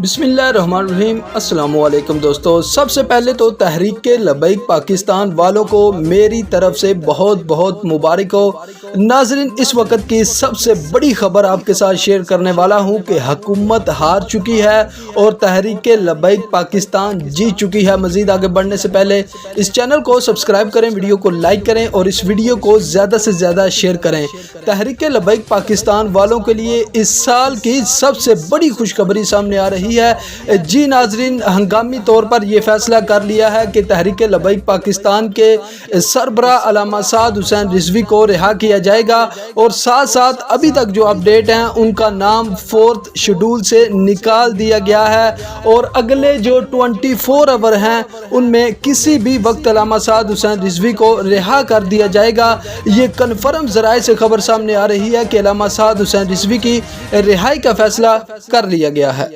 बिस्मिल्लाहिर्रहमानिर्रहीम। अस्सलाम वालेकुम दोस्तों, सबसे पहले तो तहरीक-ए-लब्बैक पाकिस्तान वालों को मेरी तरफ से बहुत बहुत मुबारक हो। नाज़रीन, इस वक्त की सबसे बड़ी खबर आपके साथ शेयर करने वाला हूं कि हुकूमत हार चुकी है और तहरीक-ए-लब्बैक पाकिस्तान जीत चुकी है। मज़ीद आगे बढ़ने से पहले इस चैनल को सब्सक्राइब करें, वीडियो को लाइक करें और इस वीडियो को ज़्यादा से ज़्यादा शेयर करें। तहरीक-ए-लब्बैक पाकिस्तान वालों के लिए इस साल की सबसे बड़ी खुशखबरी सामने आ रही है। जी नाजरीन, हंगामी तौर पर यह फैसला कर लिया है कि तहरीक-ए-लब्बैक पाकिस्तान के सरबराह अल्लामा साद हुसैन रिजवी को रिहा किया जाएगा और साथ साथ अभी तक जो अपडेट हैं उनका नाम 4th शेड्यूल से निकाल दिया गया है और अगले जो 24 आवर हैं उनमें किसी भी वक्त अल्लामा साद हुसैन रिजवी को रिहा कर दिया जाएगा। ये कन्फर्म ज़राए से खबर सामने आ रही है कि अल्लामा साद हुसैन रिजवी की रिहाई का फैसला कर लिया गया है।